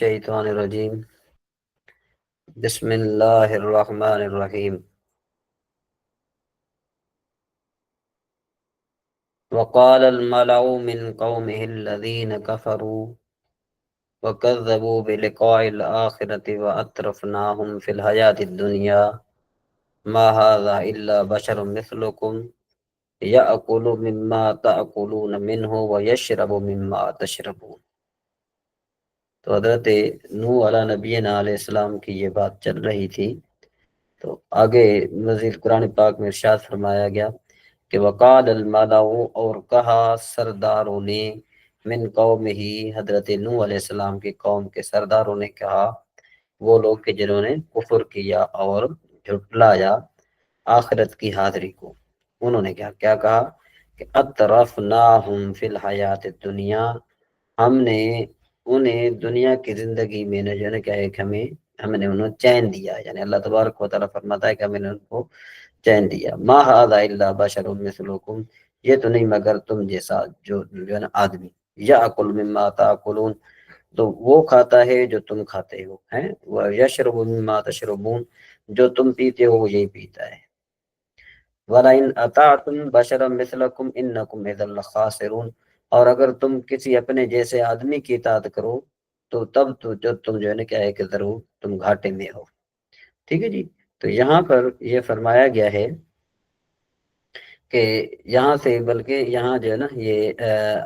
الشیطان الرجیم بسم اللہ الرحمن الرحیم وقال الملأ من قومه الذين كفروا وكذبوا بلقاء الآخرة وأترفناهم في الحياة الدنيا ما هذا إلا بشر مثلكم يأكل مما تأكلون منه ويشرب مما تشربون۔ تو حضرت نوح علیہ نبینا علیہ السلام کی یہ بات چل رہی تھی، تو آگے مزید قرآن پاک میں ارشاد فرمایا گیا کہ وقال الملأ، اور کہا سرداروں نے، من قوم ہی، حضرت نوح علیہ السلام کی قوم کے سرداروں نے کہا، وہ لوگ کہ جنہوں نے کفر کیا اور جھٹلایا آخرت کی حاضری کو، انہوں نے کیا کہا کہ اطرفناہم فی الحیات الدنیا، ہم نے انہیں دنیا کی زندگی میں جو ہے کیا ہے کہ ہم نے انہیں چین دیا، یعنی اللہ تبارک و تعالیٰ فرماتا ہے کہ ہم نے ان کو چین دیا۔ ما ھذا الا بشر مثلکم، یہ تو نہیں مگر تم جیسا جو ہے نا آدمی، یاکل مما تاکلون، تو وہ کھاتا ہے جو تم کھاتے ہو، ہیں، ویشرب مما تشربون، جو تم پیتے ہو وہ یہی پیتا ہے۔ وَلَئِنْ أَطَعْتُمْ بَشَرًا مِثْلَكُمْ إِنَّكُمْ إِذًا لَخَاسِرُونَ، اور اگر تم کسی اپنے جیسے آدمی کی اطاعت کرو تو تب تو جو تم جو ہے نا کیا ہے کہ ضرور تم گھاٹے میں ہو۔ ٹھیک ہے جی، تو یہاں پر یہ فرمایا گیا ہے کہ یہاں سے، بلکہ یہاں جو ہے نا یہ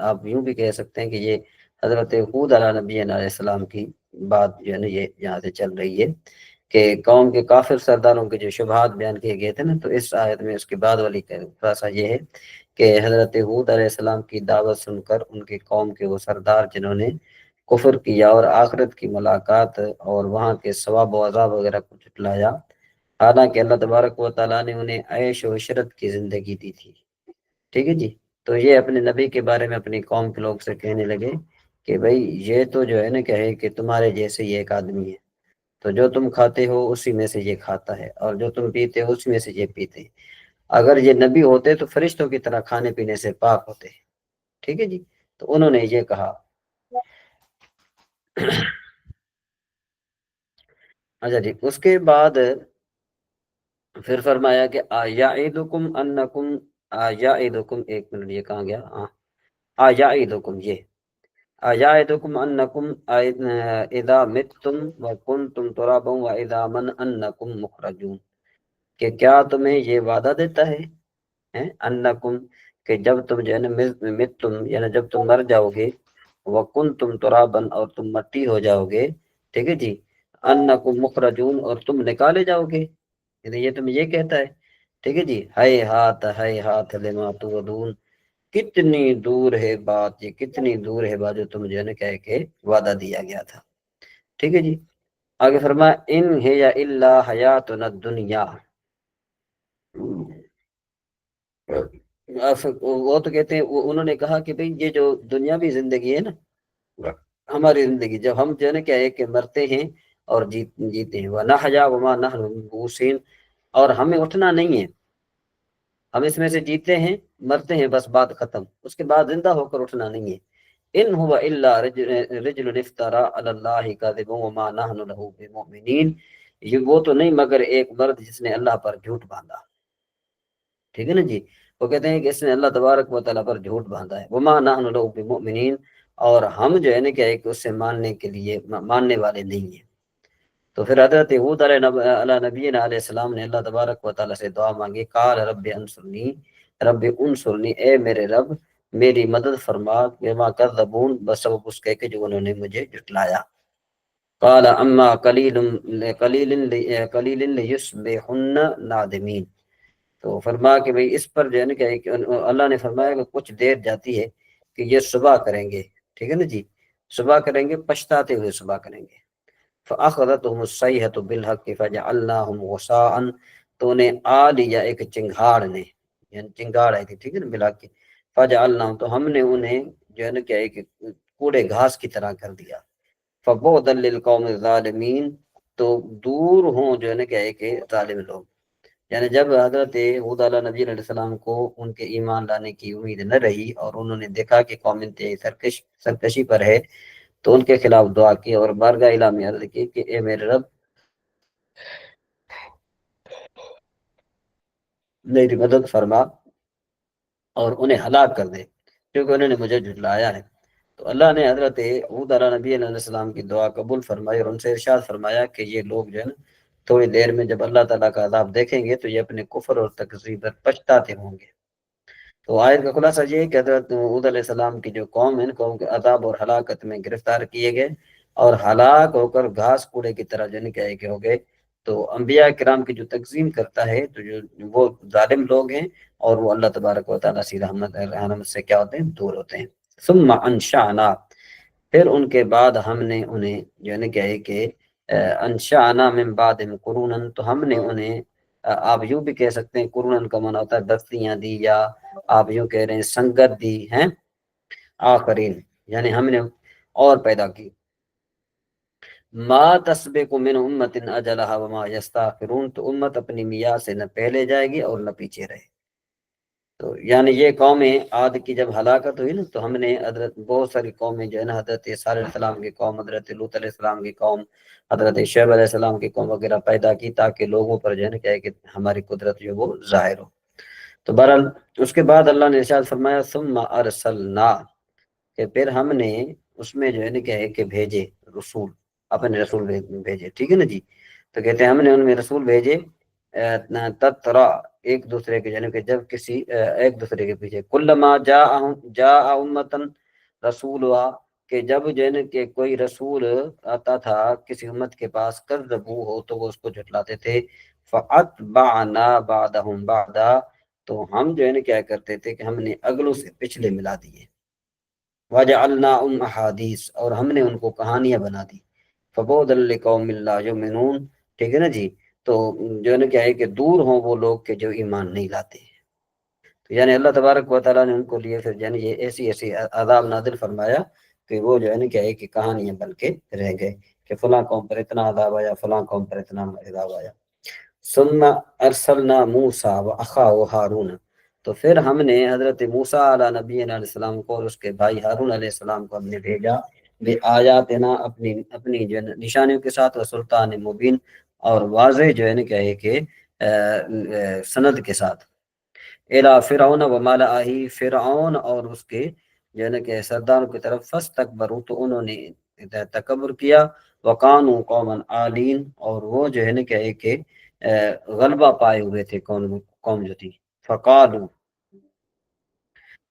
آپ یوں بھی کہہ سکتے ہیں کہ یہ حضرت ہود علیہ نبی علیہ السلام کی بات جو ہے نا یہ یہاں سے چل رہی ہے کہ قوم کے کافر سرداروں کے جو شبہات بیان کیے گئے تھے نا، تو اس آیت میں اس کے بعد والی تھوڑا سا یہ ہے کہ حضرت ہود علیہ السلام کی دعوت سن کر ان کی قوم کے وہ سردار جنہوں نے کفر کیا اور آخرت کی ملاقات اور وہاں کے ثواب و عذاب وغیرہ کو جھٹلایا، حالانکہ اللہ تبارک و تعالیٰ نے انہیں عیش و عشرت کی زندگی دی تھی۔ ٹھیک ہے جی، تو یہ اپنے نبی کے بارے میں اپنی قوم کے لوگ سے کہنے لگے کہ بھائی یہ تو جو ہے نا کہے کہ تمہارے جیسے یہ ایک آدمی ہے، تو جو تم کھاتے ہو اسی میں سے یہ کھاتا ہے، اور جو تم پیتے ہو اسی میں سے یہ پیتے ہیں۔ اگر یہ نبی ہوتے تو فرشتوں کی طرح کھانے پینے سے پاک ہوتے۔ ٹھیک ہے جی، تو انہوں نے یہ کہا۔ اچھا جی، اس کے بعد پھر فرمایا کہ یعیدکم انکم، یعیدکم، ایک منٹ یہ کہاں گیا، یعیدکم، یہ یعیدکم انکم اذا متتم وکنتم ترابا واذا من انکم مخرجون، کہ کیا تمہیں یہ وعدہ دیتا ہے انکم، کہ جب تم جو ہے نا متتم، یعنی جب تم مر جاؤ گے، وکنتم ترابا، اور تم مٹی ہو جاؤ گے، ٹھیک ہے جی، انکم مخرجون، اور تم نکالے جاؤ گے، یہ تمہیں یہ کہتا ہے۔ ٹھیک ہے جی، ہے ہاتھ لما توعدون، کتنی دور ہے بات، یہ کتنی دور ہے بات جو تم جو ہے نا کہہ کے وعدہ دیا گیا تھا۔ ٹھیک ہے جی، آگے فرمایا ان ہی الا حیاتنا الدنیا، وہ تو کہتے ہیں، انہوں نے کہا کہ بھئی یہ جو دنیاوی زندگی ہے نا، ہماری زندگی، جب ہم جو ہے نا کیا ہے کہ مرتے ہیں اور جیتے ہیں، وَنَحْيَا وَمَا نَحْنُ بِمَبْعُوثِينَ، اور ہمیں اٹھنا نہیں ہے، ہم اس میں سے جیتے ہیں مرتے ہیں، بس بات ختم، اس کے بعد زندہ ہو کر اٹھنا نہیں ہے۔ ان هو الا رجل افترى على الله كذبا وما نحن له بمؤمنين، یہ وہ تو نہیں مگر ایک مرد جس نے اللہ پر جھوٹ باندھا۔ ٹھیک ہے نا جی، وہ کہتے ہیں کہ اس نے اللہ تبارک و تعالیٰ پر جھوٹ باندھا ہے، وما نحن له بمؤمنین، اور ہم جو ہے نا کیا ہے کہ اس سے ماننے کے لیے ماننے والے نہیں ہیں۔ تو پھر حضرت ہود علیہ نبینا علیہ السلام نے اللہ تبارک و تعالیٰ سے دعا مانگی، قال رب انصرنی، رب انصرنی، اے میرے رب میری مدد فرما، بما کذبون، بسبب اس کے کہ جو انہوں نے مجھے جھٹلایا۔ قال اما قلیل لیصبحن نادمین، تو فرما کہ بھئی اس پر جو ہے نا کہ اللہ نے فرمایا کہ کچھ دیر جاتی ہے کہ یہ صبح کریں گے، ٹھیک ہے نا جی، صبح کریں گے، پچھتاتے ہوئے صبح کریں گے۔ فَأَخَذَتْهُمُ الصَّيْحَةُ بِالْحَقِّ فَجَعَلْنَاهُمْ غُثَاءً، تو انہیں آ لیا ایک چنگاڑ نے، یعنی چنگاڑ آئی تھی، ٹھیک ہے نا، بالحق کی، فَجَعَلْنَاهُمْ، تو ہم نے انہیں جو ہے نا کیا ہے کہ کوڑے گھاس کی طرح کر دیا۔ فَبُعْدًا لِلْقَوْمِ الظَّالِمِينَ، تو دور ہوں جو ہے نا کیا ہے کہ ظالم لوگ، یعنی جب حضرت ہود علیہ نبی علیہ السلام کو ان کے ایمان لانے کی امید نہ رہی اور انہوں نے دیکھا کہ قوم انتہائی سرکشی پر ہے، تو ان کے خلاف دعا کی اور بارگاہ الہ میں عرض کی کہ اے میرے رب میری مدد فرما اور انہیں ہلاک کر دے کیونکہ انہوں نے مجھے جھٹلایا ہے۔ تو اللہ نے حضرت ہود علیہ نبی علیہ السلام کی دعا قبول فرمائی اور ان سے ارشاد فرمایا کہ یہ لوگ جو ہے نا تھوڑی دیر میں جب اللہ تعالیٰ کا عذاب دیکھیں گے تو یہ اپنے کفر اور تکذیب پر پچھتاتے ہوں گے۔ تو آیت کا خلاصہ یہ ہے کہ حضرت ہود علیہ السلام کی جو قوم ہے ان قوم کے عذاب اور ہلاکت میں گرفتار کیے گئے اور ہلاک ہو کر گھاس کوڑے کی طرح جو ہے کہ ہو گئے۔ تو انبیاء کرام کی جو تقسیم کرتا ہے تو جو وہ ظالم لوگ ہیں اور وہ اللہ تبارک و تعالیٰ سے رحمت سے کیا ہوتے ہیں، دور ہوتے ہیں۔ ثم انشأنا، پھر ان کے بعد ہم نے انہیں جو ہے کہ انشأنا من بعدہم قرونا، تو ہم نے انہیں آپ یوں بھی کہہ سکتے ہیں قرون کا معنی ہوتا ہے بستیاں دی، یا آپ یوں کہہ رہے ہیں سنگت دی ہیں آخرین، یعنی ہم نے اور پیدا کی۔ ما تسبق من امت اجلها وما یستاخرون، تو امت اپنی میعاد سے نہ پہلے جائے گی اور نہ پیچھے رہے۔ تو یعنی یہ قومیں عاد کی جب ہلاکت ہوئی نا تو ہم نے حضرت بہت ساری قومیں جو ہے نا حضرت صالح علیہ السلام کی قوم، حضرت لوط علیہ السلام کی قوم، حضرت شعیب علیہ السلام کی قوم وغیرہ پیدا کی تاکہ لوگوں پر جو ہے نا کیا ہے کہ ہماری قدرت جو وہ ظاہر ہو۔ تو بہرحال اس کے بعد اللہ نے ارشاد فرمایا ثم ارسلنا، کہ پھر ہم نے اس میں جو ہے نا کیا ہے کہ بھیجے رسول، اپنے رسول بھیجے، ٹھیک ہے نا جی۔ تو کہتے ہیں ہم نے ان میں رسول بھیجے تترا، ایک دوسرے کے جانے کہ جب کسی ایک دوسرے کے پیچھے، کلما جاء امتن رسولها، کہ جب جو ہے نا کہ کوئی رسول آتا تھا کسی امت کے پاس، کذبوا ہو تو وہ اس کو جھٹلاتے تھے، فاتبعنا بعدهم بعدا، تو ہم جو ہے نا کیا کرتے تھے کہ ہم نے اگلوں سے پچھلے ملا دیے، وجعلناهم احادیث، اور ہم نے ان کو کہانیاں بنا دی، فبعدا لقوم لا یؤمنون، ٹھیک ہے نا جی۔ تو جو ہے نا کیا ہے کہ دور ہوں وہ لوگ کہ جو ایمان نہیں لاتے ہیں۔ تو یعنی اللہ تبارک و تعالیٰ نے ان کو لیے پھر یعنی یہ ایسی ایسی عذاب نازل فرمایا کہ وہ جو ہے نا کیا ہے کہ کہانیاں بن کے رہ گئے کہ فلاں قوم پر اتنا عذاب آیا، فلاں قوم پر اتنا عذاب آیا۔ ثم ارسلنا موسیٰ واخاہ ہارون، تو پھر ہم نے حضرت موسیٰ علیہ نبی علیہ السلام کو اور اس کے بھائی ہارون علیہ السلام کو ہم نے بھیجا بآیاتنا، اپنی جو نشانیوں کے ساتھ، و سلطان مبین، اور واضح جو ہے نا کیا ہے کہ سند کے ساتھ، الی فرعون و ملئہ، فرعون اور اس کے جو ہے نا کہ سرداروں کی طرف، فاستکبروا، تو انہوں نے تکبر کیا، وقانوا قوما عالین، اور وہ جو ہے نا کہ ایک غلبہ پائے ہوئے تھے قوم جو تھی، فقالوا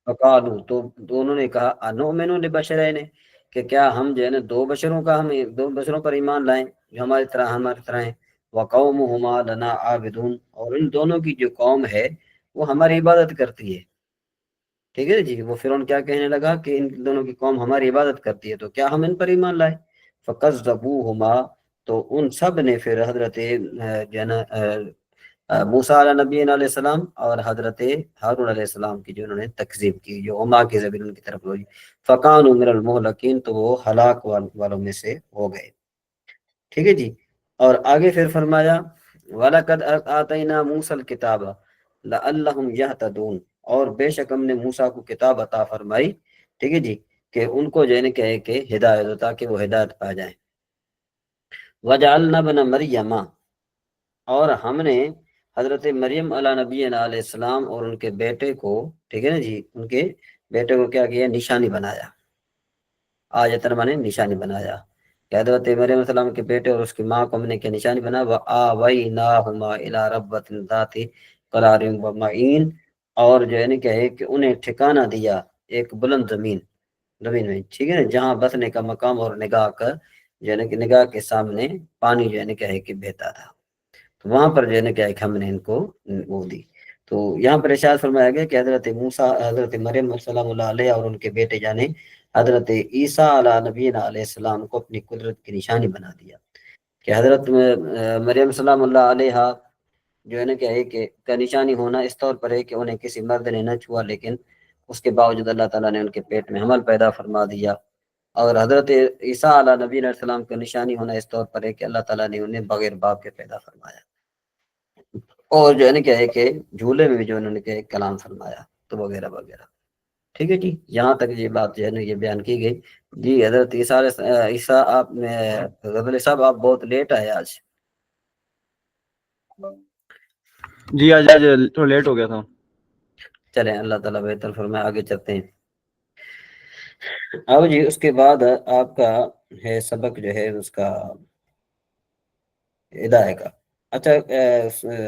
فقالوا، تو انہوں نے کہا انؤمن لبشرین، کہ کیا ہم جو ہے نا دو بشروں پر ایمان لائیں جو ہماری طرح ہیں، وقومہما لنا عابدون، اور ان دونوں کی جو قوم ہے وہ ہماری عبادت کرتی ہے، ٹھیک ہے جی۔ وہ فرعون کیا کہنے لگا کہ ان دونوں کی قوم ہماری عبادت کرتی ہے تو کیا ہم ان پر ایمان لائیں؟ فکذبوہما، تو ان سب نے پھر حضرت جو ہے نا موسیٰ علیہ نبی علیہ السلام اور حضرت ہارون علیہ السلام کی جو انہوں نے تکذیب کی، جو ہما کی زمین ان کی طرف ہوئی، فکانوا من المہلکین، تو وہ ہلاک والوں میں سے ہو گئے، ٹھیک ہے جی۔ اور آگے پھر فرمایا وَلَقَدْ آتَيْنَا مُوسَى الْكِتَابَ لَعَلَّهُمْ يَهْتَدُونَ، اور بے شک ہم نے موسیٰ کو کتاب عطا فرمائی، ٹھیک ہے جی، کہ ان کو جو ہے نا کہ ہدایت ہو تاکہ وہ ہدایت پا جائیں۔ وَجَعَلْنَا ابْنَ مَرْيَمَ، اور ہم نے حضرت مریم علیہ نبی علیہ السلام اور ان کے بیٹے کو، ٹھیک ہے نا جی، ان کے بیٹے کو کیا کیا، نشانی بنایا، آیتن مانے نشانی بنایا، کہ حضرت مریم علیہ السلام کے بیٹے اور اس کی ماں کو ہم نے کیا نشانی بنایا، وَآوَيْنَاهُمَا إِلَىٰ رَبَّةٍ ذَاتِ قَرَارٍ وَمَعِينٍ، اور جو ہے نا کہ انہیں ٹھکانہ دیا ایک بلند زمین میں، ٹھیک ہے نا، جہاں بسنے کا مقام اور نگاہ کا جو ہے نا کہ نگاہ کے سامنے پانی جو ہے نا کہ بہتا تھا، تو وہاں پر جو ہے نا کیا کہ ہم نے ان کو وہ دی۔ تو یہاں پر ارشاد فرمایا گیا کہ حضرت موسیٰ، حضرت مریم السلام اللہ علیہ اور ان کے بیٹے جانے حضرت عیسیٰ علیہ نبی علیہ السلام کو اپنی قدرت کی نشانی بنا دیا، کہ حضرت مریم السلام اللہ علیہ جو ہے نا کیا ہے کہ کا نشانی ہونا اس طور پر ہے کہ انہیں کسی مرد نے نہ چھوا، لیکن اس کے باوجود اللہ تعالیٰ نے ان کے پیٹ میں حمل پیدا فرما دیا۔ اور حضرت عیسیٰ علیہ نبی علیہ السلام کا نشانی ہونا اس طور پر ہے کہ اللہ تعالیٰ نے انہیں بغیر باپ کے پیدا فرمایا، اور جو ہے نا کیا ہے کہ جھولے میں بھی جو انہوں نے کہ کلام فرمایا، تو وغیرہ وغیرہ، ٹھیک ہے جی۔ یہاں تک یہ بات جو ہے نا یہ بیان کی گئی۔ جی حضرت عیسیٰ آپ غزل صاحب آپ بہت لیٹ آئے آج. جی آج تھوڑا لیٹ ہو گیا تھا. چلیں اللہ تعالیٰ بہتر فرمائے، آگے چلتے ہیں. اب جی اس کے بعد آپ کا ہے سبق جو ہے اس کا ہدایہ کا. اچھا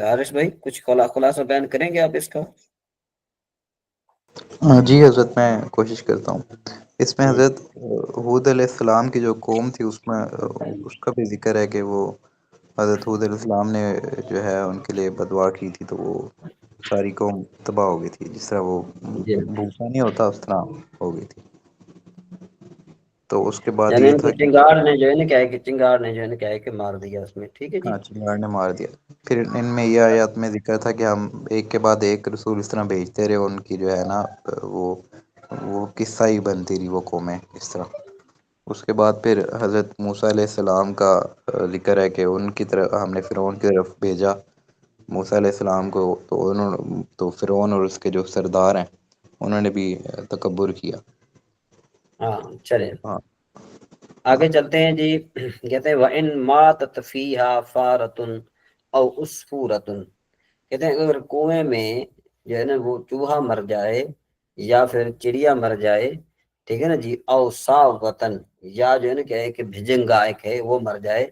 حارث بھائی کچھ خلاصہ بیان کریں گے آپ اس کا؟ جی حضرت میں کوشش کرتا ہوں. اس میں حضرت حود علیہ السلام کی جو قوم تھی اس میں اس کا بھی ذکر ہے کہ وہ حضرت حود علیہ السلام نے جو ہے ان کے لیے بدعا کی تھی، تو وہ ساری قوم تباہ ہو گئی تھی. جس طرح وہ جی، بھوسا نہیں ہوتا اس طرح ہو گئی تھی. تو اس کے بعد یعنی یہ ان تھا کو کہ چنگاڑ نے جو ہے نا کیا ہے کہ چنگاڑ نے جو ہے نا کیا ہے کہ مار دیا اس میں. ٹھیک ہے جی. ہاں چنگاڑ نے مار دیا. پھر ان میں یہ آیات میں ذکر تھا کہ ہم ایک کے بعد ایک رسول اس طرح بھیجتے رہے، ان کی جو ہے نا وہ قصہ ہی بنتی رہی وہ قومیں اس طرح. اس کے بعد پھر حضرت موسیٰ علیہ السلام کا ذکر ہے کہ ان کی طرف ہم نے فرعون کی طرف بھیجا موسیٰ علیہ السلام کو، تو فرعون اور اس کے جو سردار ہیں انہوں نے بھی تکبر کیا. ہاں چلیں ہاں آگے چلتے ہیں جی. کہتے ہیں وَإِن مَاتَتْ فِيهَا فَارَةٌ أَوْ عُصْفُورَةٌ. کہتے ہیں اگر کنویں میں جو ہے نا وہ چوہا مر جائے یا پھر چڑیا مر جائے، ٹھیک ہے نا جی، او صاغۃ، یا جو ہے نا کیا ہے کہ بھجنگا ایک ہے وہ مر جائے،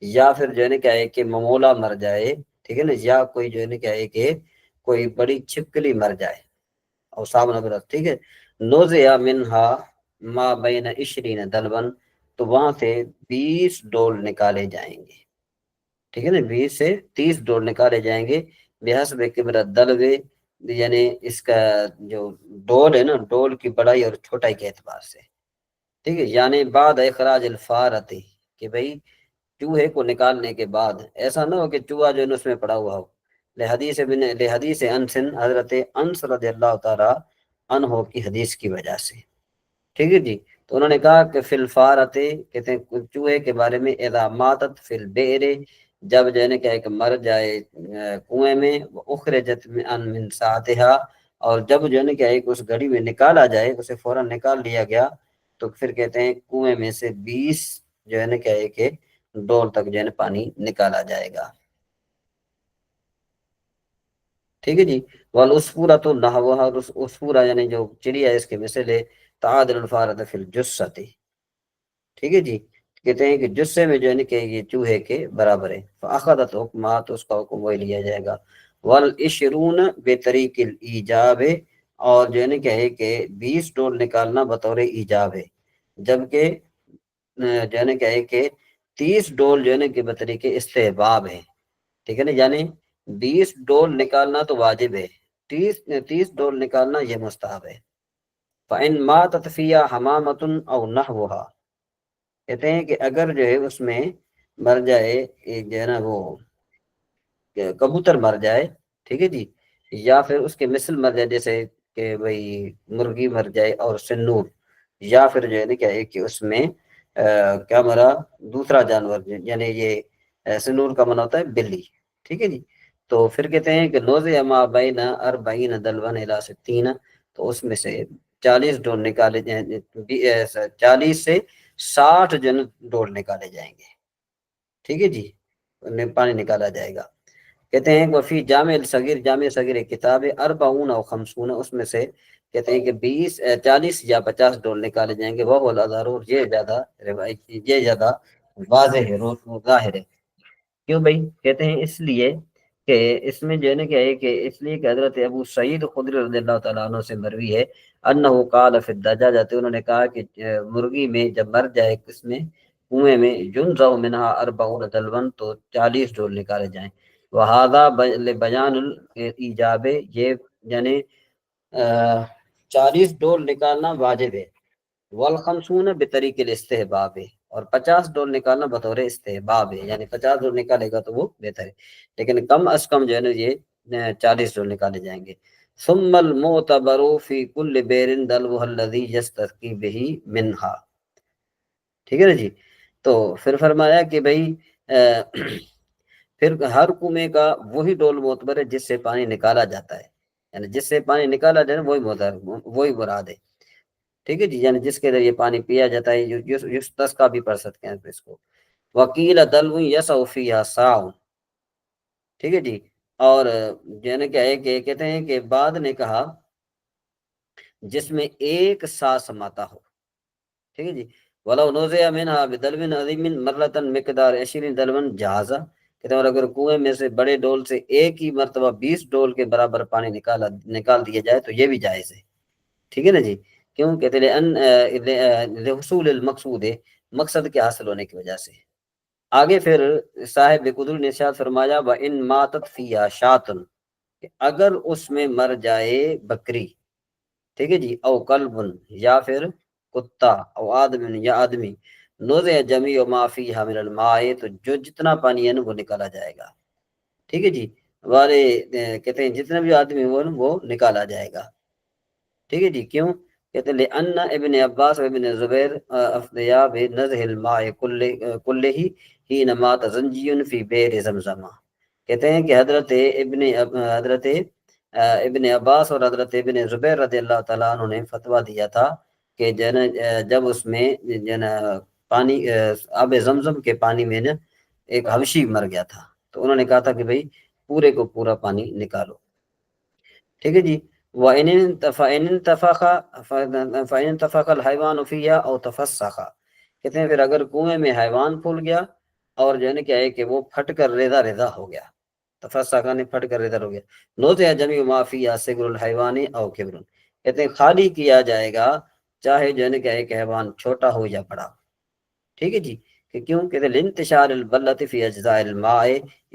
یا پھر جو ہے نا کیا ہے کہ ممولا مر جائے، ٹھیک ہے نا، یا کوئی جو ہے نا کیا ہے کہ کوئی بڑی چھپکلی مر جائے، او سامنے برس، ٹھیک ہے. نوزیا منہا ما بین عشرین دلبن، تو وہاں سے 20 ڈول نکالے جائیں گے. ٹھیک ہے نا، 20 سے 30 ڈول نکالے جائیں گے. بحسب کبرت دلوے، یعنی اس کا جو ڈول ہے نا، ڈول کی بڑائی اور چھوٹائی کے اعتبار سے. ٹھیک ہے، یعنی بعد اخراج الفارتی، کہ بھئی چوہے کو نکالنے کے بعد ایسا نہ ہو کہ چوہا جو ہے اس میں پڑا ہوا ہو. لحدیث انس، حضرت انس رضی اللہ تعالی عنہ کی حدیث کی وجہ سے. ٹھیک ہے جی. تو انہوں نے کہا کہ فی الفارتے، کہتے ہیں چوہے کے بارے میں، اذا ماتت فی البئر، جب جو ہے نا کہ مر جائے کنویں میں، اخرجت من ساعتها، اور جب جو ہے نا کہ اس گھڑی میں نکالا جائے، اسے فوراً نکال لیا گیا، تو پھر کہتے ہیں کنویں میں سے 20 جو ہے نا کیا ہے کہ ڈول تک جو ہے نا پانی نکالا جائے گا. ٹھیک ہے جی. والعصفورۃ نحوها، عصفورہ یعنی جو چڑیا ہے اس کے مثل ہے، تعادل الفارۃ فی الجثۃ. ٹھیک ہے جی. کہتے ہیں کہ جثے میں جو ہے نا کہ یہ چوہے کے برابر ہے. فاخذت حکمہ، تو اس کا حکم وہی لیا جائے گا. والعشرون بطریق الایجاب، اور جو ہے نا کہ 20 ڈول نکالنا بطور ایجاب ہے، جبکہ جو ہے نا کہ 30 ڈول جو ہے نا کہ بطریق استحباب ہے. ٹھیک ہے نا، یعنی 20 ڈول نکالنا تو واجب ہے، 30 ڈول نکالنا یہ مستحب ہے. فَإِن مَاتَتْ فِيهَا حَمَامَةٌ أَوْ نَحْوُهَا، کہتے ہیں کہ اگر جو ہے اس میں مر جائے جو ہے نا وہ کبوتر مر جائے، ٹھیک ہے جی، یا پھر اس کے مثل مر جائے، جیسے کہ بھئی مرغی مر جائے اور سنور، یا پھر جو ہے نا کیا ہے کہ اس میں کیا مرا دوسرا جانور، یعنی یہ سنور کا منع ہوتا ہے بلی. ٹھیک ہے جی. تو پھر کہتے ہیں کہ نوزع ما بین 40 دلون الی 60، تو اس میں سے 40 ڈول نکالے جائیں، 40 سے 60 جن ڈول نکالے جائیں گے. ٹھیک ہے جی، پانی نکالا جائے گا. کہتے ہیں کہ فی جامع الصغیر، جامع صغیر کتاب 40 و 50، اس میں سے کہتے ہیں کہ 40 یا 50 ڈول نکالے جائیں گے. وہ الازہر، یہ زیادہ یہ زیادہ واضح ہے، ظاہر ہے. کیوں بھائی؟ کہتے ہیں اس لیے کہ اس میں جو ہے نا کہ اس لیے کہ حضرت ابو سعید خدری رضی اللہ تعالیٰ عنہ سے مروی ہے، انہ قال فی الدجاجہ، انہوں نے کہا کہ مرغی میں جب مر جائے کس میں کنویں میں، ينزع منها 40 دلون، تو 40 ڈول نکالے جائیں. وہذا بیان الایجاب، یہ یعنی 40 ڈول نکالنا واجب ہے. والخمسون بطریق الاستحباب، اور 50 ڈول نکالنا بطور استحباب ہے، یعنی 50 ڈول نکالے گا تو وہ بہتر ہے، لیکن کم از کم جو ہے نا یہ 40 ڈول نکالے جائیں گے. ثم المعتبر فی کل بیر دلوہ الذی یستسقی بہ منہا. ٹھیک ہے نا جی. تو پھر فرمایا کہ بھئی پھر ہر کنویں کا وہی ڈول معتبر ہے جس سے پانی نکالا جاتا ہے، یعنی جس سے پانی نکالا جائے وہی مراد ہے. ٹھیک ہے جی، یعنی جس کے ذریعے پانی پیا جاتا ہے، یستسقا بھی پڑھ سکتے ہیں اس کو۔ وکیل دلو یسع فیہا ساع، ٹھیک ہے جی، اور یعنی کیا ہے کہ کہتے ہیں کہ بعد نے کہا جس میں ایک سا سماتا ہو، ٹھیک ہے جی، ولو نوزع منها بدلو عظیم مرۃ مقدار 20 دلوا جہازا، کہتے ہیں اور اگر کنویں میں سے بڑے ڈول سے ایک ہی مرتبہ 20 ڈول کے برابر پانی نکال دیا جائے تو یہ بھی جائز ہے، ٹھیک ہے نا جی، کیوں؟ کہتے ہیں لحصول المقصود، مقصد کے حاصل ہونے کی وجہ سے۔ آگے پھر صاحب قدر نے ارشاد فرمایا وَإِن مَاتَتْ فِيهَا شَاةٌ، کہ اگر اس میں مر جائے بکری، ٹھیک ہے جی، او کلب، یا پھر کتا، او آدمی، یا آدمی، نوزع جمیع ما فیہا من الماء، تو جو جتنا پانی ہے نا وہ نکالا جائے گا، ٹھیک ہے جی، والے کہتے ہیں جتنے بھی آدمی وہ نکالا جائے گا، ٹھیک ہے جی، کیوں؟ کہتے ہیں لأن ابن عباس و ابن زبیر افضیا بنزح الماء کلہ حین مات زنجی فی بئر زمزم، کہتے ہیں کہ حضرت ابن عباس اور حضرت ابن زبیر رضی اللہ تعالیٰ عنہ نے فتویٰ دیا تھا کہ جب اس میں پانی آب زمزم کے پانی میں نا ایک حبشی مر گیا تھا، تو انہوں نے کہا تھا کہ بھئی پورے کو پورا پانی نکالو، ٹھیک ہے جی، فَإِنِ انْتَفَخَ الْحَيْوَانُ فِيهَا أَوْ تَفَسَّخَ، کہتے ہیں پھر اگر کنویں میں حیوان پھول گیا اور جو ہے نا کیا ہے کہ وہ پھٹ کر ریزہ ریزہ ہو گیا، تفسخ نے پھٹ کر ریزہ ہو گیا، نوزع جمیع ما فیہا صغر الحیوان او کبر، کہتے ہیں خالی کیا جائے گا چاہے جو ہے نا کیا ہے کہ حیوان چھوٹا ہو یا بڑا، ٹھیک ہے جی، کہ کیوں؟ کہتے ہیں لانتشار البلۃ فی اجزاء الماء،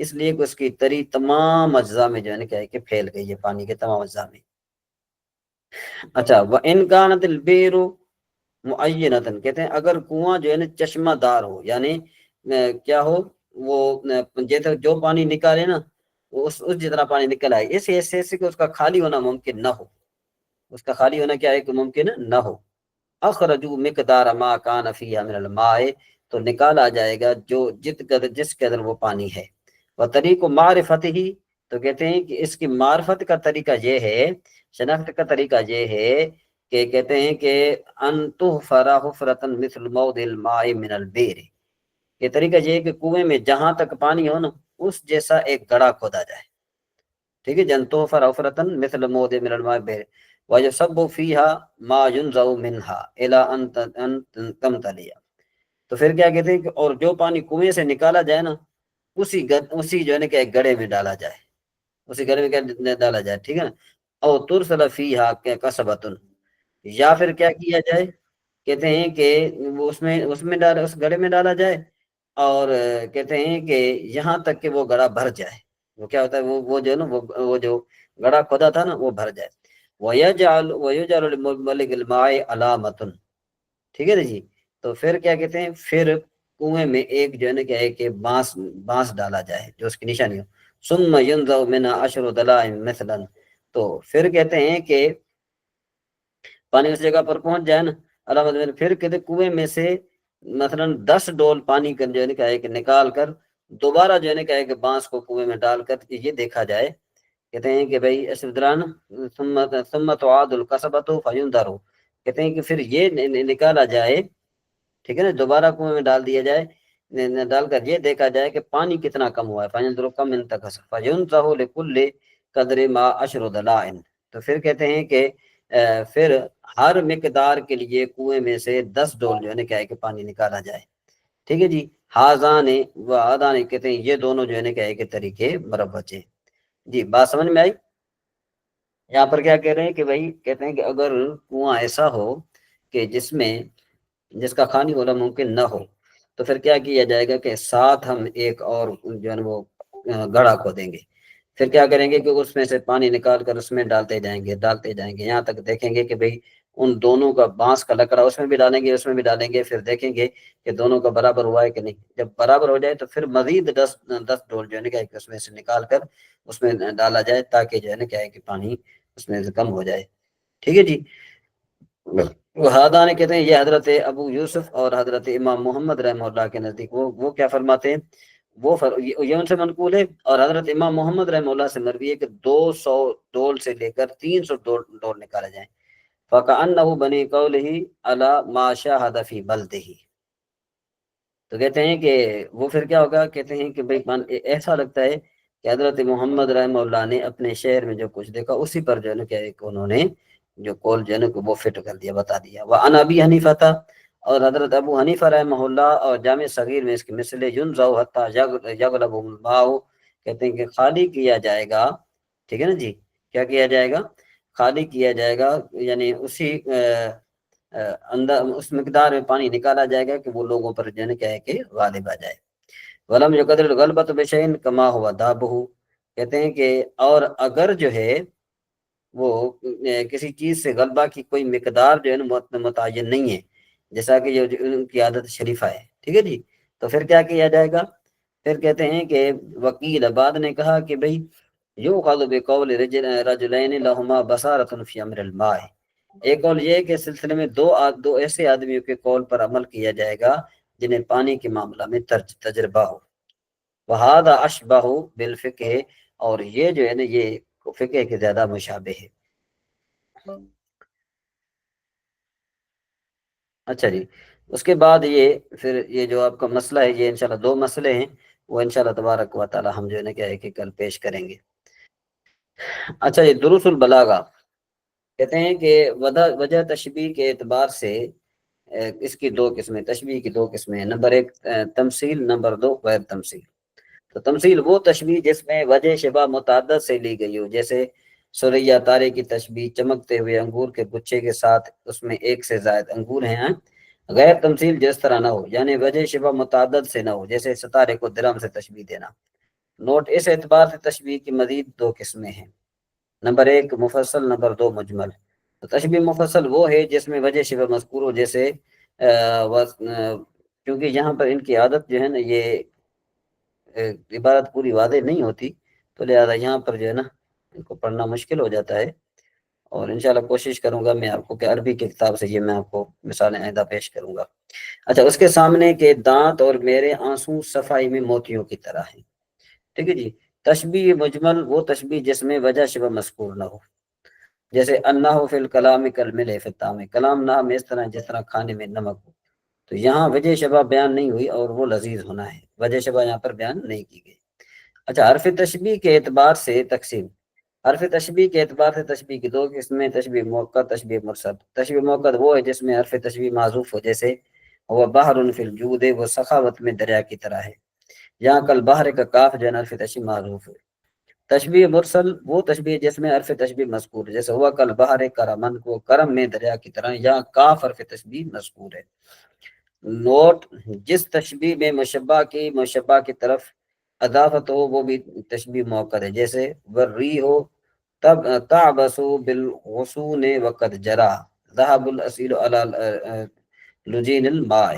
اس لیے کہ اس کی تری تمام اجزاء میں جو ہے نا کیا ہے کہ پھیل گئی ہے، پانی کے تمام اجزاء میں۔ اچھا، وَإِنْ كَانَتِ الْبِئْرُ مُعَيَّنَةً، کہتے ہیں اگر کنواں جو ہے نا چشمہ دار ہو، یعنی کیا ہو، وہ جیسے جو پانی نکالے نا وہ اس جتنا پانی نکل آئے، اس حیثیت سے کہ اس کا خالی ہونا ممکن نہ ہو، اس کا خالی ہونا کیا ہے کہ ممکن نہ ہو، اخرجوا مقدار ما کان فیہا من الماء، تو نکالا جائے گا جس قدر وہ پانی ہے، وطریق معرفت ہی، تو کہتے ہیں کہ اس کی معرفت کا طریقہ یہ ہے، شناخت کا طریقہ یہ ہے کہ کہتے ہیں کہ ان تحفر حفرۃ مثل موضع الماء من البئر، یہ طریقہ یہ ہے کہ کنویں میں جہاں تک پانی ہو نا اس جیسا ایک گڑھا کھودا جائے، ٹھیک ہے، جن تحفر حفرۃ مثل موضع من الماء بئر وَيُصَبُّ فِيهَا مَا يُنْزَعُ مِنْهَا إِلَىٰ أَن تَمْتَلِئَ، تو پھر کیا کہتے ہیں کہ اور جو پانی کنویں سے نکالا جائے نا اسی جو ہے نا کہ ایک گڑھے میں ڈالا جائے، اسی گڑھے میں کیا ڈالا جائے، ٹھیک ہے نا، او ترسل فیہا کسبۃ، یا پھر کیا کیا جائے، کہتے ہیں کہ اس گڑھے میں ڈالا جائے، اور کہتے ہیں کہ یہاں تک کہ وہ گڑھا بھر جائے، وہ کیا ہوتا ہے وہ جو ہے نا وہ جو گڑھا کھودا تھا نا وہ بھر جائے، وَيَجْعَلُ لِمُبْلِغِ الْمَاءِ عَلَامَةٌ، ٹھیک ہے نا جی، تو پھر کیا کہتے ہیں، پھر کنویں میں ایک جو ہے نا کیا ہے کہ بانس ڈالا جائے جو اس کی نشانی ہو، ثُمَّ يُنْزَعُ مِنْهَا 10 ضَلَاعٍ مِثْلًا، تو پھر کہتے ہیں کہ پانی اس جگہ پر پہنچ جائے نا علامت، پھر کہتے کنویں میں سے مثلا 10 ڈول پانی کا جو ہے نا کیا ہے کہ نکال کر دوبارہ جو ہے نا کیا ہے کہ بانس کو کنویں میں ڈال کر یہ دیکھا جائے، کہتے ہیں کہ بھائی اسدران ثم تعاد القصبۃ فینظر، کہتے ہیں کہ پھر یہ نکالا جائے، ٹھیک ہے نا، دوبارہ کنویں میں ڈال دیا جائے، ڈال کر یہ دیکھا جائے کہ پانی کتنا کم ہوا ہے، فینظر کم انتقص فینظر لکل قدر ما 10 ضلاع، تو پھر کہتے ہیں کہ پھر ہر مقدار کے لیے کنویں میں سے 10 ڈول جو ہے نا کیا ہے کہ پانی نکالا جائے، ٹھیک ہے جی، ہاذان و آدان، کہتے ہیں یہ دونوں جو ہے نا کیا ہے کہ طریقے مربع ہیں، جی بات سمجھ میں آئی؟ یہاں پر کیا کہہ رہے ہیں کہ بھائی کہتے ہیں کہ اگر کنواں ایسا ہو کہ جس کا خالی ہونا ممکن نہ ہو تو پھر کیا کیا جائے گا کہ ساتھ ہم ایک اور جو ہے نا وہ گڑھا کھودیں گے، پھر کیا کریں گے کہ اس میں سے پانی نکال کر اس میں ڈالتے جائیں گے یہاں تک دیکھیں گے کہ بھئی ان دونوں کا بانس کا لکڑا اس میں بھی ڈالیں گے پھر دیکھیں گے کہ دونوں کا برابر ہوا ہے کہ نہیں، جب برابر ہو جائے تو پھر مزید 10 ڈول جو ہے نا کیا ہے کہ اس میں سے نکال کر اس میں ڈالا جائے تاکہ جو ہے نا کیا ہے کہ پانی اس میں سے کم ہو جائے، ٹھیک ہے جی، وہادان کہتے ہیں یہ حضرت ابو یوسف اور حضرت امام محمد رحمہ اللہ کے نزدیک وہ کیا فرماتے ہیں، یہ ان سے منقول ہے، اور حضرت امام محمد رحمہ اللہ سے مروی ہے کہ 200 ڈول سے لے کر 300 ڈول نکالے جائیں، فَكَأَنَّهُ بَنِي قَوْلِهِ عَلَى مَا شَاهَدَ فِي بَلْدِهِ. تو کہتے ہیں کہ وہ پھر کیا ہوگا، کہتے ہیں کہ بھائی ایسا لگتا ہے کہ حضرت محمد رحمہ اللہ نے اپنے شہر میں جو کچھ دیکھا اسی پر جو ہے نا کیا ہے کہ انہوں نے جو قول جو ہے نا وہ فٹ کر دیا، بتا دیا. وعن ابی حنیفہ تھا، اور حضرت ابو حنیفہ رحمہ اللہ اور جامع صغیر میں اس کے مثل ینزع حتی یغلب الماء، کہتے ہیں کہ خالی کیا جائے گا، ٹھیک ہے نا جی، کیا کیا جائے گا، خالی کیا جائے گا، یعنی اسی اندر اس مقدار میں پانی نکالا جائے گا کہ وہ لوگوں پر جو ہے کیا ہے کہ غالب آ جائے. ولم یقدر الغلبۃ بشیء کما ہوا دابہ، کہتے ہیں کہ اور اگر جو ہے وہ کسی چیز سے غلبہ کی کوئی مقدار جو ہے نا متعین نہیں ہے، جیسا کہ جو ان کی عادت شریفہ ہے، ٹھیک ہے جی، تو پھر کیا کیا جائے گا، پھر کہتے ہیں کہ وکیل بعد نے کہا کہ بھئی یؤخذ بقول رجلین لہما بصارۃ فی امر الماء، ایک قول یہ ہے کہ سلسلے میں دو ایسے آدمیوں کے قول پر عمل کیا جائے گا جنہیں پانی کے معاملہ میں تجربہ ہو. وہذا اشبہ بالفقہ، اور یہ جو ہے نا یہ فقہ کے زیادہ مشابہ ہے. اچھا جی، اس کے بعد یہ پھر یہ جو آپ کا مسئلہ ہے، یہ انشاءاللہ دو مسئلے ہیں، وہ انشاءاللہ تبارک و تعالی ہم جو ہے نا کیا ہے کہ کل پیش کریں گے. اچھا یہ دروس البلاغہ، کہتے ہیں کہ وجہ تشبیہ کے اعتبار سے اس کی دو قسمیں، تشبیہ کی دو قسمیں ہیں. نمبر ایک تمثیل، نمبر دو غیر تمثیل. تو تمثیل وہ تشبیہ جس میں وجہ شبہ متعدد سے لی گئی ہو، جیسے سوریا تارے کی تشبیہ چمکتے ہوئے انگور کے گچھے کے ساتھ اس میں ایک سے زائد انگور ہیں. غیر تمثیل جس طرح نہ ہو، یعنی وجہ شبہ متعدد سے نہ ہو، جیسے ستارے کو درہم سے تشبیہ دینا. نوٹ، اس اعتبار سے تشبیہ کی مزید دو قسمیں ہیں، نمبر ایک مفصل، نمبر دو مجمل. تو تشبیہ مفصل وہ ہے جس میں وجہ شبہ مذکور ہو، جیسے کیونکہ یہاں پر ان کی عادت جو ہے نا یہ عبارت پوری واضح نہیں ہوتی، تو لہذا یہاں پر جو ہے نا ان کو پڑھنا مشکل ہو جاتا ہے، اور انشاءاللہ کوشش کروں گا میں آپ کو کہ عربی کی کتاب سے یہ میں آپ کو مثالیں آئندہ پیش کروں گا. اچھا، اس کے سامنے کے دانت اور میرے آنسو صفائی میں موتیوں کی طرح ہیں، ٹھیک ہے جی. تشبیہ مجمل وہ تشبیہ جس میں وجہ شبہ مذکور نہ ہو، جیسے النحو فی الکلام کالملح فی الطعام، کلام نحو میں اس طرح جس طرح کھانے میں نمک ہو. تو یہاں وجہ شبہ بیان نہیں ہوئی اور وہ لذیذ ہونا ہے، وجہ شبہ یہاں پر بیان نہیں کی گئی. اچھا، حرف تشبیہ کے اعتبار سے تقسیم. حرف تشبیہ کے اعتبار سے تشبیہ کی دو قسمیں، تشبیہ موقع، تشبیہ مرسل. تشبیہ موقع وہ ہے جس میں حرف تشبیہ معذوف ہو، جیسے وہ بحر فی الجود، وہ سخاوت میں دریا کی طرح ہے. یہاں کل بحر کا کاف جو ہے حرف تشبیہ معذوف ہے. تشبیہ مرسل وہ تشبیہ جس میں حرف تشبیہ مذکور ہے، جیسے ہوا کل بحر کرمن، کو کرم میں دریا کی طرح، یہاں کاف حرف تشبیہ مذکور ہے. نوٹ، جس تشبیہ میں مشبہ کی طرف اضافت ہو وہ بھی تشبیہ موقع ہے، جیسے وری ہو تب تعبسو بالغصون وقد جرا ذهب الاسیل علی لجین الماء،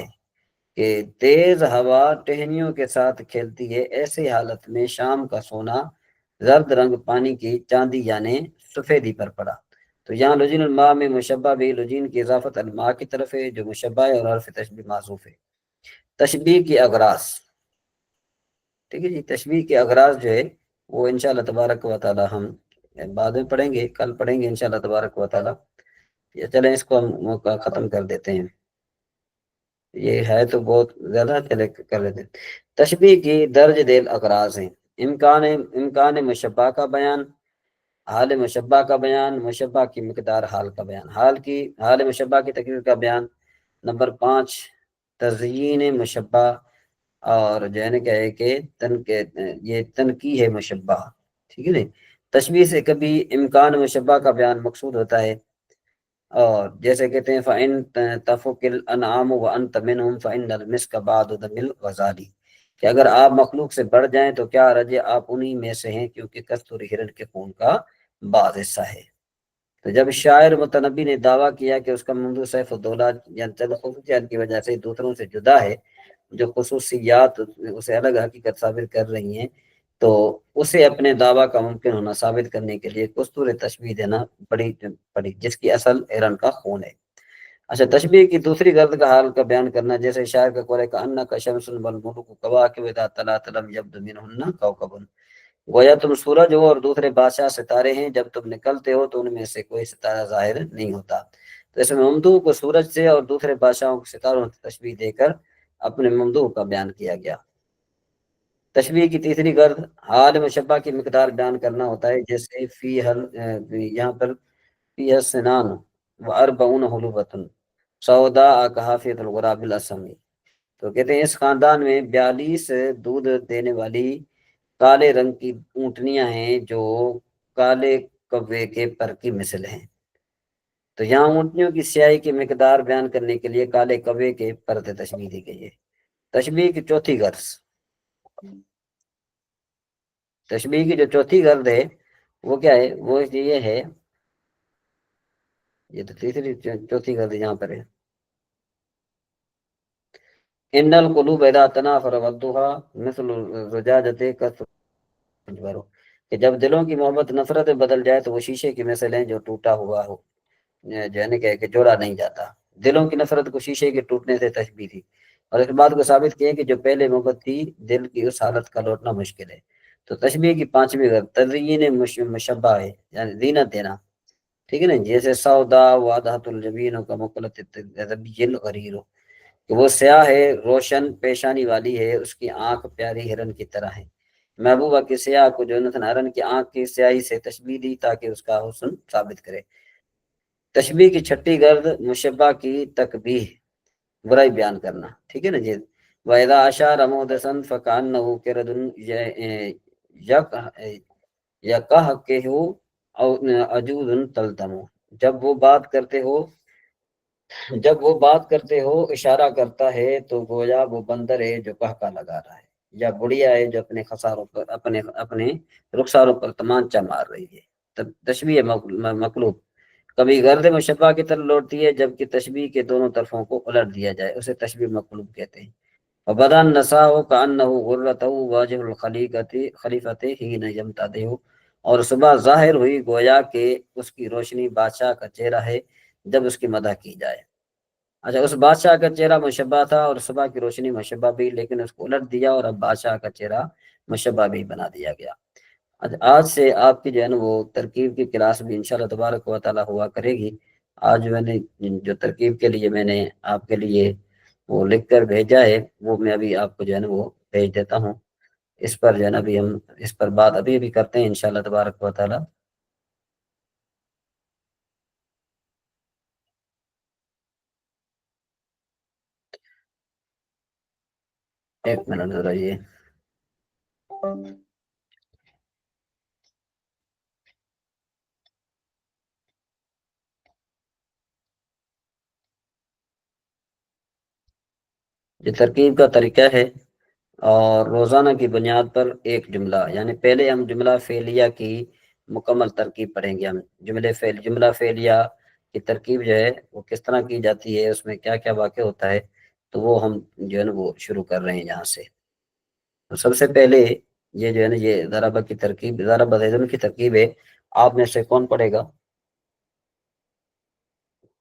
کہ تیز ہوا ٹہنیوں کے ساتھ کھیلتی ہے ایسے حالت میں شام کا سونا زرد رنگ پانی کی چاندی یعنی سفیدی پر پڑا. تو یہاں لجین الماء میں مشبہ بھی لجین کی اضافت الماء کی طرف ہے جو مشبہ ہے، اور حرف تشبیہ معذوف ہے. تشبیہ کی اغراض، ٹھیک ہے جی، تشبیہ کے اغراض جو ہے وہ انشاءاللہ تبارک و تعالی ہم بعد میں پڑھیں گے، کل پڑھیں گے انشاءاللہ تبارک و تعالی. یہ چلیں اس کو ہم ختم کر دیتے ہیں، یہ ہے تو بہت زیادہ، چلے کر لیتے ہیں. تشبیہ کی درج ذیل اغراض ہیں: امکان مشبہ کا بیان، حال مشبہ کا بیان، مشبہ کی مقدار حال کا بیان، حال مشبہ کی تقریر کا بیان. نمبر 5 تزیین مشبہ، اور جو ہے نا کیا ہے کہ یہ تنقیح ہے مشبہ، ٹھیک ہے نا. تشبیہ سے کبھی امکان مشبہ کا بیان مقصود ہوتا ہے، اور جیسے کہتے ہیں فَإِن تَفُكِ الْأَنْعَامُ وَأَنْتَ مِنْهُمْ فَإِنَّ الْمِسْكَ بَعْدُ دَمِ الْغَزَالِ، کہ اگر آپ مخلوق سے بڑھ جائیں تو کیا رجے آپ انہی میں سے ہیں، کیونکہ کستوری ہرن کے خون کا بعض حصہ ہے. تو جب شاعر متنبی نے دعویٰ کیا کہ اس کا منظور سیف الدولہ یعنی چند خصوصیات کی وجہ سے دوسروں سے جدا ہے، جو خصوصیات اسے الگ حقیقت ثابت کر رہی ہیں، تو اسے اپنے دعویٰ کا ممکن ہونا ثابت کرنے کے لیے کستور تشبیہ دینا پڑی جس کی اصل ہرن کا خون ہے. اچھا، تشبیہ کی دوسری غرض کا حال کا بیان کرنا، جیسے شاعر کا قول ہے کہ انا کا شمس والملوک کواکب اذا طلعت لم یبد منہن کوکب، گویا تم سورج ہو اور دوسرے بادشاہ ستارے ہیں، جب تم نکلتے ہو تو ان میں سے کوئی ستارہ ظاہر نہیں ہوتا. تو اس میں ممدوح کو سورج سے اور دوسرے بادشاہوں کو ستاروں سے تشبیہ دے کر اپنے ممدوح کا بیان کیا گیا۔ تشبیہ کی تیسری غرض حال مشبہ کی مقدار بیان کرنا ہوتا ہے، جیسے یہاں پر فی السنان و اربعون حلوبۃ سوداء کحافظ الغراب الاسمی، تو کہتے ہیں اس خاندان میں 42 دودھ دینے والی کالے رنگ کی اونٹنیاں ہیں جو کالے کوے کے پر کی مثل ہیں۔ تو یہاں اونٹنیوں کی سیاہی کی مقدار بیان کرنے کے لیے کالے کوے کے پر سے تشبیہ دی گئی ہے۔ تشبیہ کی چوتھی غرض، تشبیہ کی جو چوتھی غرض ہے وہ کیا ہے؟ وہ یہ ہے، یہ تو تیسری چوتھی غرض یہاں پر ہے، ان القلوب اذا تنافر ودها مثل الزجاجۃ کالزبر، کہ جب دلوں کی محبت نفرت میں بدل جائے تو وہ شیشے کی مثل ہیں جو ٹوٹا ہوا ہو، یعنی کہ جوڑا نہیں جاتا۔ دلوں کی نفرت کو شیشے کے ٹوٹنے سے تشبیہ تھی، اور اس بات کو ثابت کیا کہ جو پہلے محبت تھی دل کی اس حالت کا لوٹنا مشکل ہے۔ تو تشبیہ کی پانچویں غرض تزیین مشبہ ہے، یعنی زینت دینا، ٹھیک ہے نا، جیسے سودا وادہت الجبین کا مقلت الغریر غریر، کہ وہ سیاہ ہے، روشن پیشانی والی ہے، اس کی آنکھ پیاری ہرن کی طرح ہے۔ محبوبہ کی سیاہ کو جونتھن ہرن کی آنکھ کی سیاہی سے تشبیہ دی تاکہ اس کا حسن ثابت کرے۔ تشبیہ کی چھٹی غرض مشبہ کی تقبیح، برائی بیان کرنا، ٹھیک ہے نا جی۔ وَإِذَا أَشَارَ مُحْدِثًا فَكَأَنَّهُ قِرْدٌ يَقَهْقِهُ أَوْ عَجُوزٌ تَلْتَمُ، جب وہ بات کرتے ہو اشارہ کرتا ہے تو گویا وہ بندر ہے جو قہقہ لگا رہا ہے، یا بڑھیا ہے جو اپنے خساروں پر اپنے رخساروں پر تمانچہ مار رہی ہے۔ تشبیہ مقلوب کبھی غرض مشبہ کی طرف لوٹتی ہے، جبکہ تشبیہ کے دونوں طرفوں کو الٹ دیا جائے اسے تشبیہ مقلوب کہتے ہیں۔ وبدن نساء کأنه غرة واجه خلیفت حین یمتدح، اور صبح ظاہر ہوئی گویا کہ اس کی روشنی بادشاہ کا چہرہ ہے جب اس کی مدح کی جائے۔ اچھا، اس بادشاہ کا چہرہ مشبہ تھا اور صبح کی روشنی مشبہ بھی، لیکن اس کو الٹ دیا اور اب بادشاہ کا چہرہ مشبہ بھی بنا دیا گیا۔ اچھا، آج سے آپ کی جو ہے نا وہ ترکیب کی کلاس بھی انشاءاللہ تبارک و تعالیٰ ہوا کرے گی۔ آج میں نے جو ترکیب کے لیے میں نے آپ کے لیے وہ لکھ کر بھیجا ہے وہ میں ابھی آپ کو جو ہے نا وہ بھیج دیتا ہوں۔ اس پر جو ہے نا ابھی ہم اس پر بات ابھی کرتے ہیں انشاءاللہ تبارک و تعالیٰ۔ ایک منٹ ذرا یہ ترکیب کا طریقہ ہے، اور روزانہ کی بنیاد پر ایک جملہ، یعنی پہلے ہم جملہ فعلیہ کی مکمل ترکیب پڑھیں گے۔ ہم جملہ فعلیہ کی ترکیب جو ہے وہ کس طرح کی جاتی ہے، اس میں کیا کیا واقع ہوتا ہے، تو وہ ہم جو ہے نا وہ شروع کر رہے ہیں یہاں سے۔ تو سب سے پہلے یہ جو ہے نا یہ ضربہ کی ترکیب، ضربہ زیدن کی ترکیب ہے۔ آپ میں سے کون پڑھے گا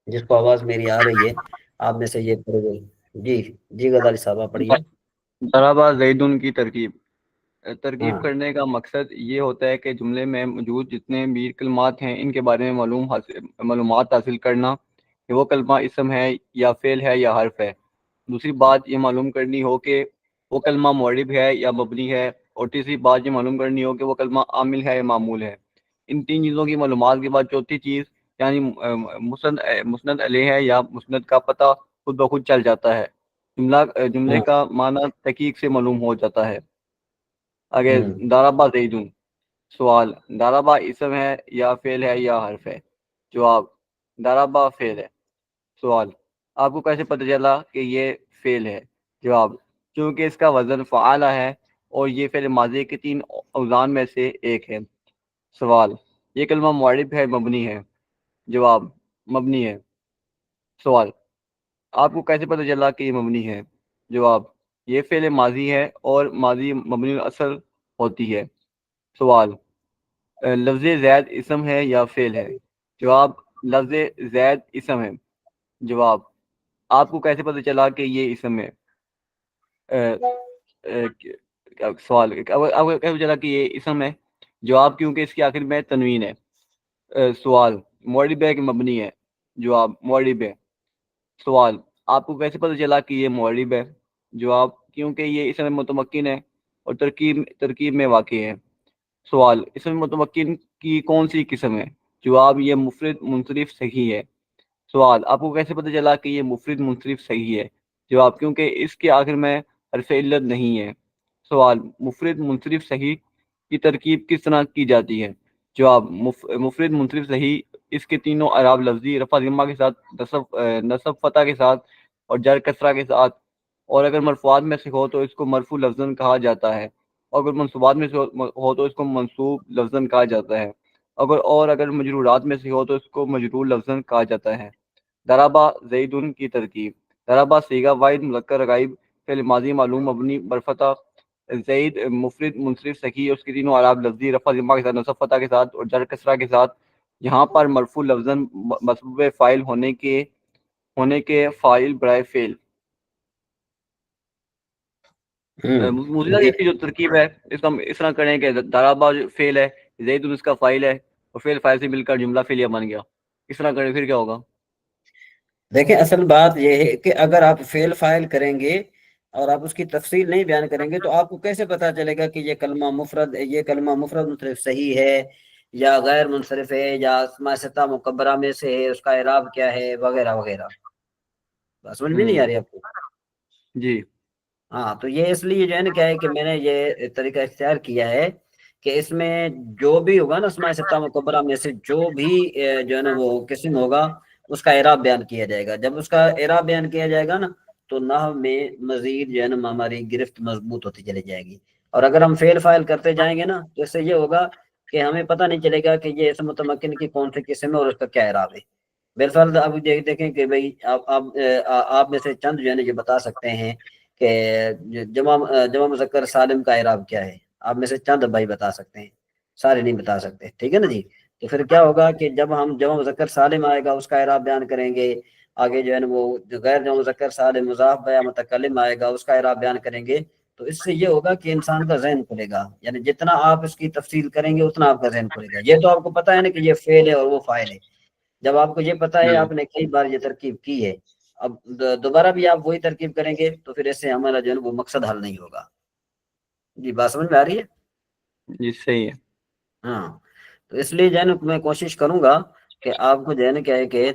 جس کو آواز میری آ رہی ہے؟ آپ میں سے یہ پڑھے گا؟ جی غزالی صاحب آپ پڑھیے۔ ضربہ زیدن کی ترکیب ہاں کرنے کا مقصد یہ ہوتا ہے کہ جملے میں موجود جتنے بھی کلمات ہیں ان کے بارے میں معلومات حاصل کرنا کہ وہ کلمہ اسم ہے یا فعل ہے یا حرف ہے۔ دوسری بات یہ معلوم کرنی ہو کہ وہ کلمہ معرب ہے یا مبنی ہے، اور تیسری بات یہ معلوم کرنی ہو کہ وہ کلمہ عامل ہے یا معمول ہے۔ ان تین چیزوں کی معلومات کے بعد چوتھی چیز یعنی مسند علیہ ہے یا مسند کا پتہ خود بخود چل جاتا ہے۔ جملے ہاں کا معنی تحقیق سے معلوم ہو جاتا ہے۔ آگے ہوں ضربہ زیدن، سوال، ضربہ اسم ہے یا فعل ہے یا حرف ہے؟ جواب، ضربہ فعل ہے۔ سوال، آپ کو کیسے پتہ چلا کہ یہ فعل ہے؟ جواب، کیونکہ اس کا وزن فعالہ ہے اور یہ فعل ماضی کے 3 اوزان میں سے ایک ہے۔ سوال، یہ کلمہ معرب ہے مبنی ہے؟ جواب، مبنی ہے۔ سوال، آپ کو کیسے پتہ چلا کہ یہ مبنی ہے؟ جواب، یہ فعل ماضی ہے اور ماضی مبنی الاصل ہوتی ہے۔ سوال، لفظ زید اسم ہے یا فعل ہے؟ جواب، لفظ زید اسم ہے۔ جواب، آپ کو کیسے پتہ چلا کہ یہ اسم ہے؟ سوال، آپ کو کیسے پتہ چلا کہ یہ اسم ہے؟ جواب، کیونکہ اس کے آخر میں تنوین ہے۔ سوال، معرب ہے کہ مبنی ہے؟ جواب معرب ہے۔ سوال آپ کو کیسے پتہ چلا کہ یہ معرب ہے؟ جواب کیونکہ یہ اسم متمکن ہے اور ترکیب میں واقع ہے۔ سوال اسم متمکن کی کون سی قسم ہے؟ جواب یہ مفرد منصرف صحیح ہے۔ سوال آپ کو کیسے پتہ چلا کہ یہ مفرد منصرف صحیح ہے؟ جواب کیونکہ اس کے آخر میں حرف علت نہیں ہے۔ سوال مفرد منصرف صحیح کی ترکیب کس طرح کی جاتی ہے؟ جواب مفرد منصرف صحیح اس کے تینوں اعراب لفظی رفع ضمہ کے ساتھ، نصب فتح کے ساتھ اور جر کسرہ کے ساتھ، اور اگر مرفوعات میں سے ہو تو اس کو مرفوع لفظاً کہا جاتا ہے، اور اگر منصوبات میں سے ہو تو اس کو منصوب لفظاً کہا جاتا ہے، اگر مجرورات میں سے ہو تو اس کو مجرور لفظاً کہا جاتا ہے۔ ضربہ زیدن کی ترکیب۔ ضربہ صیغہ واحد مذکر غائب فعل ماضی معلوم مبنی برفتح، زید مفرد منصرف صحیح اس کے تینوں اعراب لفظی رفع ضمہ کے ساتھ، نصب فتح کے ساتھ اور جر کسرہ کے ساتھ۔ یہاں پر مرفوع لفظاً مسبوب فاعل ہونے کے فاعل برائے فعل۔ موجودہ جی اس کی جو ترکیب ہے اس کا اس طرح کریں کہ ضربہ جو فعل ہے، زید اس کا فاعل ہے اور فعل فاعل سے مل کر جملہ فعلیہ بن گیا۔ اس طرح کریں پھر کیا ہوگا؟ دیکھیں، اصل بات یہ ہے کہ اگر آپ فعل فاعل کریں گے اور آپ اس کی تفصیل نہیں بیان کریں گے تو آپ کو کیسے پتا چلے گا کہ یہ کلمہ مفرد منصرف صحیح ہے یا غیر منصرف ہے یا اسماء ستہ مکبرہ میں سے ہے، اس کا اعراب کیا ہے وغیرہ وغیرہ۔ بات سمجھ میں نہیں آ رہی آپ کو؟ جی ہاں، تو یہ اس لیے جو ہے نا کیا ہے کہ میں نے یہ طریقہ اختیار کیا ہے کہ اس میں جو بھی ہوگا نا اسماء ستہ مکبرہ میں سے جو بھی جو ہے نا وہ قسم ہوگا اس کا اعراب بیان کیا جائے گا۔ جب اس کا اعراب بیان کیا جائے گا نا تو نحو میں مزید جو ہے نا ہماری گرفت مضبوط ہوتی چلی جائے گی۔ اور اگر ہم فعل فاعل کرتے جائیں گے نا تو اس سے یہ ہوگا کہ ہمیں پتہ نہیں چلے گا کہ یہ اسم متمکن کی کون سی قسم ہے اور اس کا کیا اعراب ہے۔ بالفرض اب دیکھیں کہ بھائی آپ میں سے چند جو ہے نا یہ بتا سکتے ہیں کہ جمع مذکر سالم کا اعراب کیا ہے۔ آپ میں سے چند بھائی بتا سکتے ہیں، سارے نہیں بتا سکتے، ٹھیک ہے نا جی؟ تو پھر کیا ہوگا کہ جب ہم جمع مذکر سالم آئے گا اس کا اعراب بیان کریں گے، آگے جو ہے نا وہ غیر جمع مذکر سالم مضاف یا متکلم آئے گا اس کا اعراب بیان کریں گے، تو اس سے یہ ہوگا کہ انسان کا ذہن کھلے گا، یعنی جتنا آپ اس کی تفصیل کریں گے اتنا آپ کا ذہن کھلے گا۔ یہ تو آپ کو پتہ ہے نا کہ یہ فعل ہے اور وہ فاعل ہے۔ جب آپ کو یہ پتہ ہے، آپ نے کئی بار یہ ترکیب کی ہے، اب دوبارہ بھی آپ وہی ترکیب کریں گے تو پھر اس سے ہمارا جو ہے وہ مقصد حل نہیں ہوگا۔ جی بات سمجھ میں آ رہی ہے؟ جی صحیح ہے۔ ہاں، تو اس لیے جو ہے نا میں کوشش کروں گا کہ آپ کو جو ہے نا کیا ہے کہ